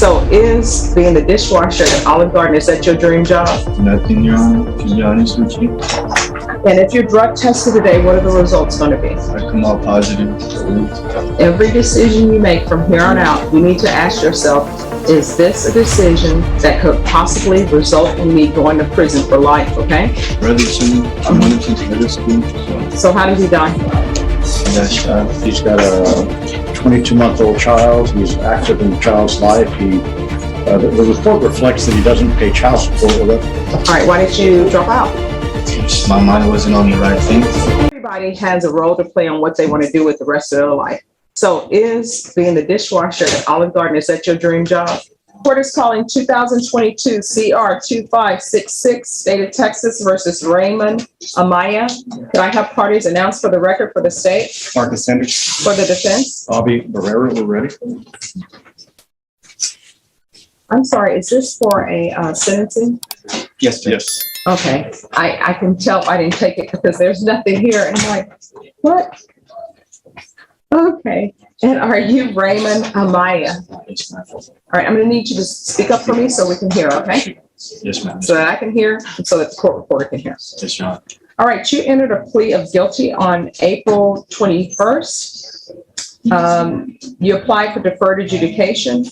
So is being the dishwasher at Olive Garden, is that your dream job? Nothing, Your Honor, to be honest with you. And if you're drug tested today, what are the results going to be? I come out positive. Every decision you make from here on out, you need to ask yourself, is this a decision that could possibly result in me going to prison for life, okay? Brother, son, I wanted to go to school. So how did he die? He's got a 22-month-old child. He's active in the child's life. The report reflects that he doesn't pay child support. All right, why did you drop out? My mind wasn't on the right thing. Everybody has a role to play on what they want to do with the rest of their life. So is being the dishwasher at Olive Garden, is that your dream job? Court is calling 2022 CR 2566, State of Texas versus Raymond Amaya. Can I have parties announced for the record for the state? Marcus Sanders. For the defense? Bobby Barrera, we're ready. I'm sorry, is this for a sentencing? Yes. Okay, I can tell I didn't take it because there's nothing here. And I'm like, what? Okay, and are you Raymond Amaya? Yes, ma'am. All right, I'm gonna need you to speak up for me so we can hear, okay? Yes, ma'am. So that I can hear, and so that the court reporter can hear. Yes, Your Honor. All right, you entered a plea of guilty on April 21st. You applied for deferred adjudication.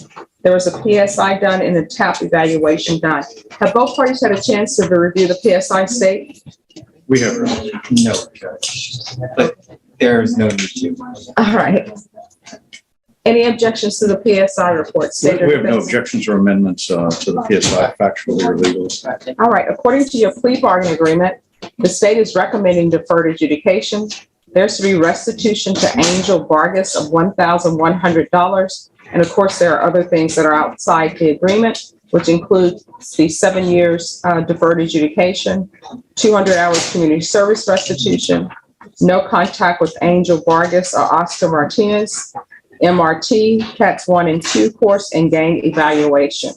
There was a PSI done and a TAP evaluation done. Have both parties had a chance to review the PSI state? We have. No, Judge. But there is no need to. All right. Any objections to the PSI report? State or We have no defense? objections or amendments to the PSI factually or legally. All right, according to your plea bargain agreement, the state is recommending deferred adjudication. There's to be restitution to Angel Vargas of $1,100. And of course, there are other things that are outside the agreement, which include the 7 years deferred adjudication, 200 hours community service restitution, no contact with Angel Vargas or Oscar Martinez, MRT, CATS 1 and 2 course, and gang evaluation.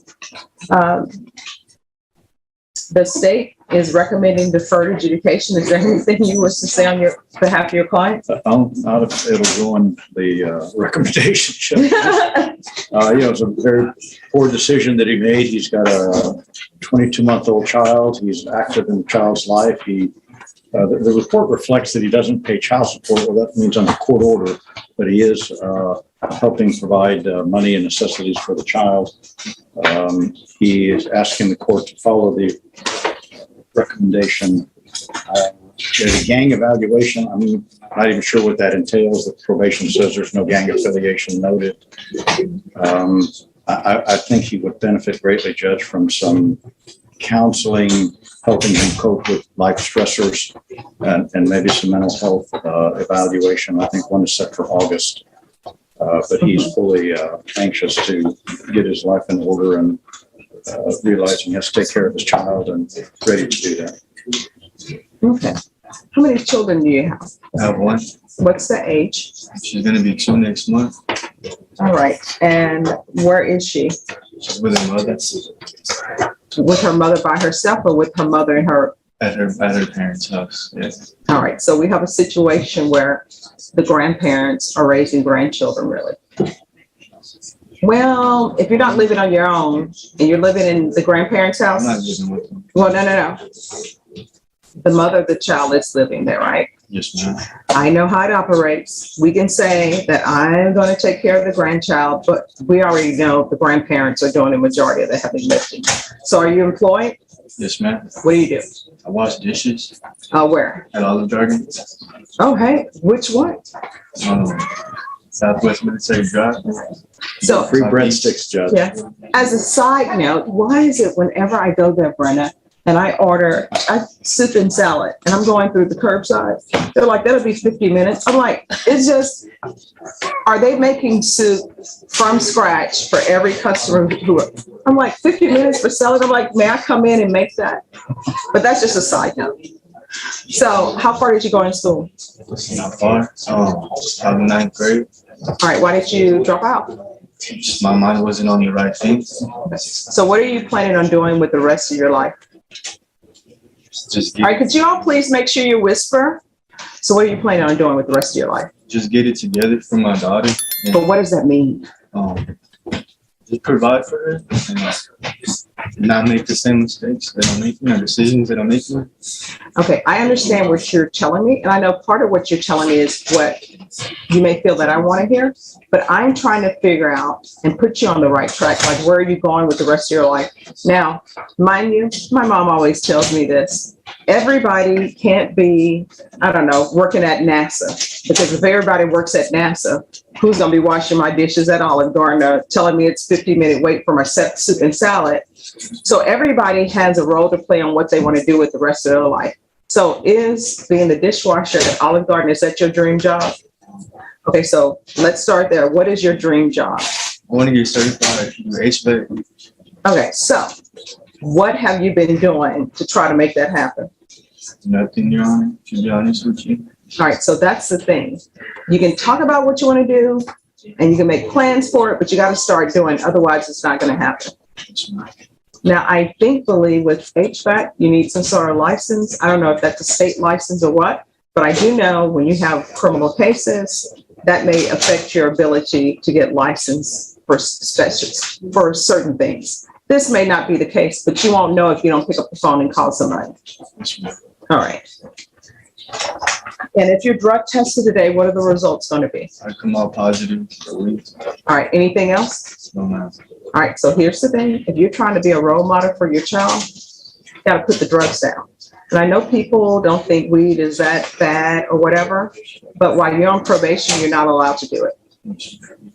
The state is recommending deferred adjudication. Is there anything you wish to say on your behalf of your client? Not if it'll go in the recommendation. It's a very poor decision that he made. He's got a 22-month-old child. He's active in the child's life. The report reflects that he doesn't pay child support. Well, that means under court order, but he is helping provide money and necessities for the child. He is asking the court to follow the recommendation. The gang evaluation, I'm not even sure what that entails. The probation says there's no gang affiliation noted. I think he would benefit greatly, Judge, from some counseling, helping him cope with life stressors, and maybe some mental health evaluation. I think one is set for August. But he's fully anxious to get his life in order and realizing he has to take care of his child and ready to do that. Okay. How many children do you have? I have one. What's the age? She's going to be 2 next month. All right. And where is she? She's with her mother. With her mother by herself or with her mother and her? At her parents' house. Yes. All right. So we have a situation where the grandparents are raising grandchildren, really. Well, if you're not living on your own and you're living in the grandparents' house. I'm not living with them. Well, no. The mother of the child is living there, right? Yes, ma'am. I know how it operates. We can say that I'm going to take care of the grandchild, but we already know the grandparents are doing the majority of the heavy lifting. So are you employed? Yes, ma'am. What do you do? I wash dishes Where? at Olive Garden. Oh, hey, which one? Southwest Military Drive. So, Free breadsticks, Judge. yeah. As a side note, why is it whenever I go there, Brenna, and I order soup and salad, and I'm going through the curbside, they're like, that'll be 50 minutes. I'm like, it's just, are they making soup from scratch for every customer I'm like, 50 minutes for salad? I'm like, may I come in and make that? But that's just a side note. So how far did you go in school? Not far. I'm 9th grade. All right, why did you drop out? My mind wasn't on the right thing. So what are you planning on doing with the rest of your life? Just All right, could you all please make sure you whisper? So what are you planning on doing with the rest of your life? get it together for my daughter. But what does that mean? just provide for her and not make the same mistakes that I'm making or decisions that I'm making. Okay, I understand what you're telling me, and I know part of what you're telling me is what you may feel that I want to hear, but I'm trying to figure out and put you on the right track, like where are you going with the rest of your life? Now, mind you, my mom always tells me this. Everybody can't be, I don't know, working at NASA, because if everybody works at NASA, who's going to be washing my dishes at Olive Garden, telling me it's 50-minute wait for my soup and salad? So everybody has a role to play on what they want to do with the rest of their life. So is being the dishwasher at Olive Garden, is that your dream job? Okay, so let's start there. What is your dream job? I want to get certified in HVAC. Okay, so what have you been doing to try to make that happen? Nothing, Your Honor, to be honest with you. All right, so that's the thing. You can talk about what you want to do and you can make plans for it, but you got to start doing, otherwise it's not going to happen. Now, I believe with HVAC, you need some sort of license. I don't know if that's a state license or what, but I do know when you have criminal cases, that may affect your ability to get licensed for certain things. This may not be the case, but you won't know if you don't pick up the phone and call somebody. All right. And if you're drug tested today, what are the results going to be? I come out positive for a week. All right. Anything else? No, ma'am. All right. So here's the thing. If you're trying to be a role model for your child, you got to put the drugs down. And I know people don't think weed is that bad or whatever, but while you're on probation, you're not allowed to do it.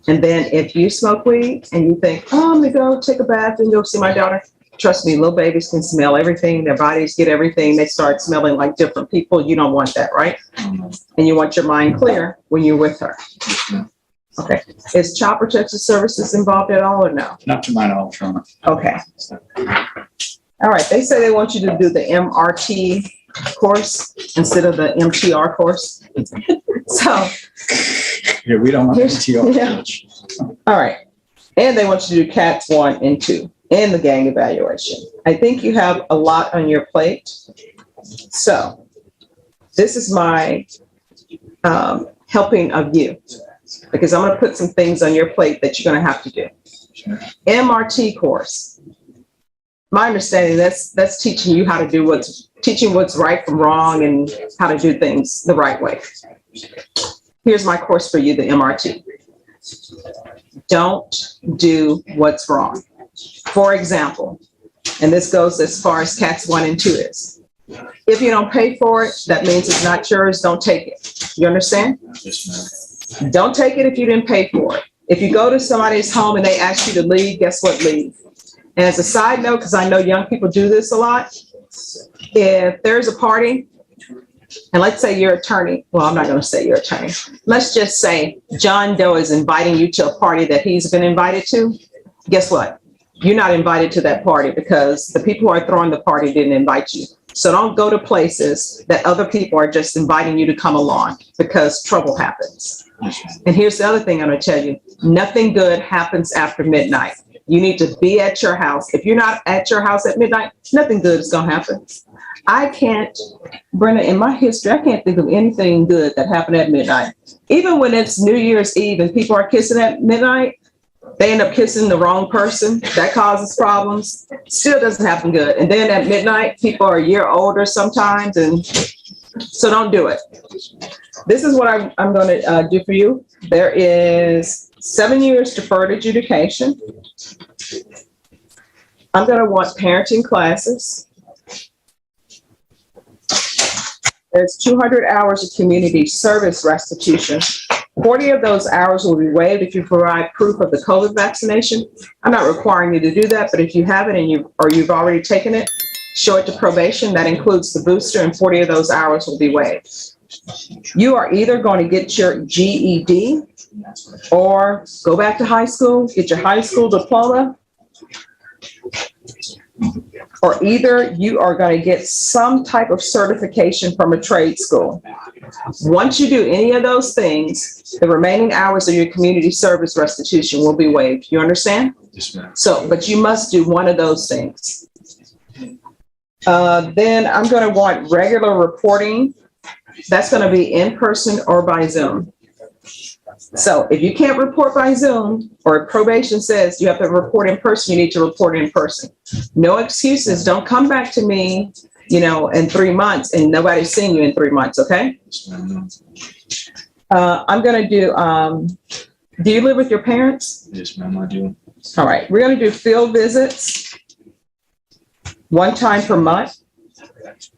And then if you smoke weed and you think, oh, I'm going to go take a bath and go see my daughter. Trust me, little babies can smell everything. Their bodies get everything. They start smelling like different people. You don't want that, right? And you want your mind clear when you're with her. Okay. Is Child Protective Services involved at all or no? Not to my knowledge, Your Honor. Okay. All right. They say they want you to do the MRT course instead of the MTR course. So. Yeah, we don't have MTR. Yeah. All right. And they want you to do CATs 1 and 2 and the gang evaluation. I think you have a lot on your plate. So this is my helping of you, because I'm going to put some things on your plate that you're going to have to do. MRT course. My understanding, that's teaching you how to do what's right from wrong and how to do things the right way. Here's my course for you, the MRT. Don't do what's wrong. For example, and this goes as far as CATs 1 and 2 is. If you don't pay for it, that means it's not yours. Don't take it. You understand? Yes, ma'am. Don't take it if you didn't pay for it. If you go to somebody's home and they ask you to leave, guess what? Leave. And as a side note, because I know young people do this a lot, if there's a party, and let's say your attorney, well, I'm not going to say your attorney. Let's just say John Doe is inviting you to a party that he's been invited to. Guess what? You're not invited to that party because the people who are throwing the party didn't invite you. So don't go to places that other people are just inviting you to come along, because trouble happens. And here's the other thing I'm going to tell you. Nothing good happens after midnight. You need to be at your house. If you're not at your house at midnight, nothing good is going to happen. I can't, Brenda, in my history, I can't think of anything good that happened at midnight. Even when it's New Year's Eve and people are kissing at midnight, they end up kissing the wrong person. That causes problems. Still doesn't happen good. And then at midnight, people are a year older sometimes. And so don't do it. This is what I'm going to do for you. There is 7 years deferred adjudication. I'm going to want parenting classes. There's 200 hours of community service restitution. 40 of those hours will be waived if you provide proof of the COVID vaccination. I'm not requiring you to do that, but if you have it and you've already taken it, show it to probation. That includes the booster, and 40 of those hours will be waived. You are either going to get your GED or go back to high school, get your high school diploma, or either you are going to get some type of certification from a trade school. Once you do any of those things, the remaining hours of your community service restitution will be waived. You understand? Yes, ma'am. So, but you must do one of those things. Then I'm going to want regular reporting. That's going to be in person or by Zoom. So if you can't report by Zoom, or probation says you have to report in person, you need to report in person. No excuses. Don't come back to me, in 3 months and nobody's seen you in 3 months, okay? Yes, ma'am. I'm gonna do you live with your parents? Yes, ma'am, I do. All right, we're gonna do field visits 1 time per month.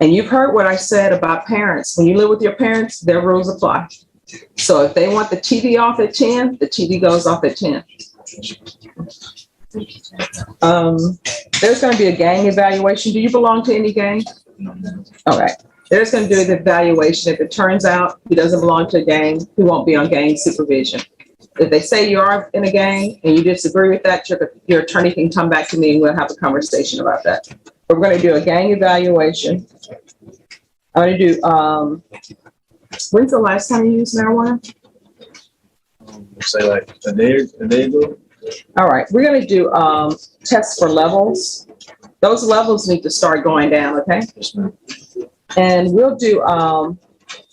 And you've heard what I said about parents. When you live with your parents, their rules apply. So if they want the TV off at 10, the TV goes off at 10. There's going to be a gang evaluation. Do you belong to any gang? No, ma'am. All right. There's going to do the evaluation. If it turns out he doesn't belong to a gang, he won't be on gang supervision. If they say you are in a gang and you disagree with that, your attorney can come back to me and we'll have a conversation about that. We're going to do a gang evaluation. I'm going to do, when's the last time you used marijuana? Say like a day ago. All right, we're going to do tests for levels. Those levels need to start going down, okay? Yes, ma'am. And we'll do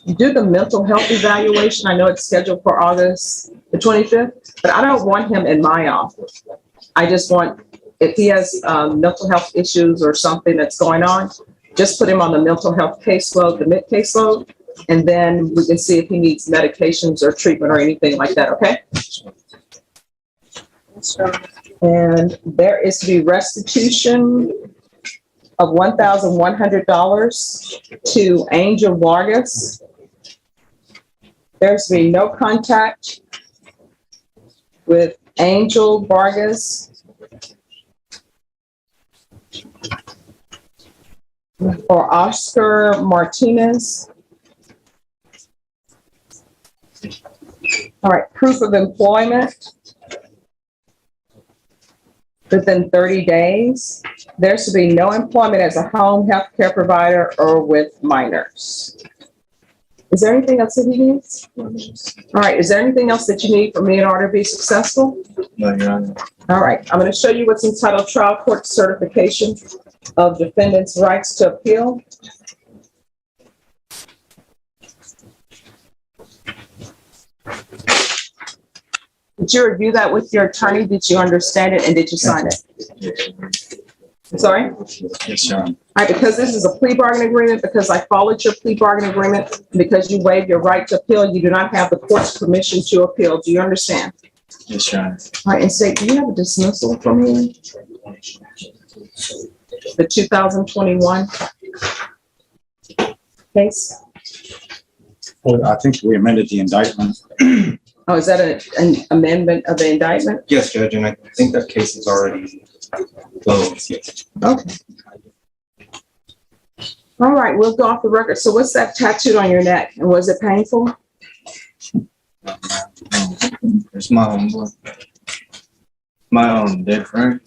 the mental health evaluation. I know it's scheduled for August the 25th, but I don't want him in my office. I just want, if he has mental health issues or something that's going on, just put him on the mental health caseload, the mid caseload, and then we can see if he needs medications or treatment or anything like that, okay? And there is to be restitution of $1,100 to Angel Vargas. There's to be no contact with Angel Vargas or Oscar Martinez. All right, proof of employment within 30 days. There should be no employment as a home health care provider or with minors. Is there anything else that he needs? All right, is there anything else that you need for me in order to be successful? No, Your Honor. All right, I'm going to show you what's entitled Trial Court Certification of Defendant's Rights to Appeal. Did you review that with your attorney? Did you understand it and did you sign it? Yes, ma'am. Sorry? Yes, Your Honor. All right, because this is a plea bargain agreement, because I followed your plea bargain agreement, because you waived your right to appeal, you do not have the court's permission to appeal. Do you understand? Yes, Your Honor. All right, and State, do you have a dismissal from me? The 2021 case? Well, I think we amended the indictment. Oh, is that an amendment of the indictment? Yes, Judge, and I think that case is already closed. Yes. Okay. All right, we'll go off the record. So what's that tattooed on your neck? And was it painful? It's my own boy. My own dead friend.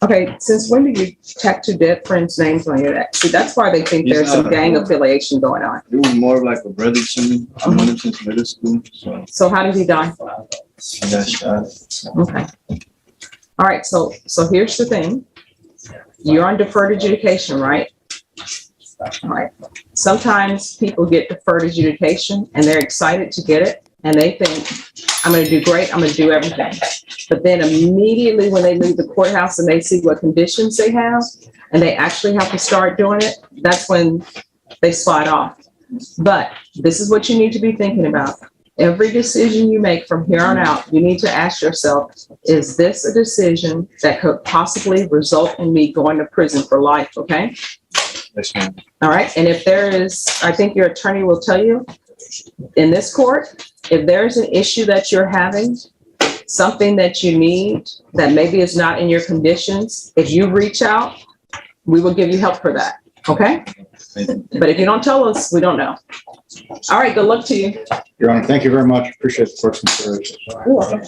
Okay, since when did you tattoo dead friends' names on your neck? See, that's why they think there's some gang affiliation going on. It was more like a brother to me. I known him since middle school, so So how did he die? I got shot. Okay. All right, so here's the thing. You're on deferred adjudication, right? All right. Sometimes people get deferred adjudication and they're excited to get it and they think, I'm going to do great, I'm going to do everything. But then immediately when they leave the courthouse and they see what conditions they have and they actually have to start doing it, that's when they slide off. But this is what you need to be thinking about. Every decision you make from here on out, you need to ask yourself, is this a decision that could possibly result in me going to prison for life, okay? Yes, ma'am. All right, and if there is, I think your attorney will tell you, in this court, if there's an issue that you're having, something that you need that maybe is not in your conditions, if you reach out, we will give you help for that, okay? But if you don't tell us, we don't know. All right, good luck to you. Your Honor, thank you very much. Appreciate the court's consideration. You're welcome.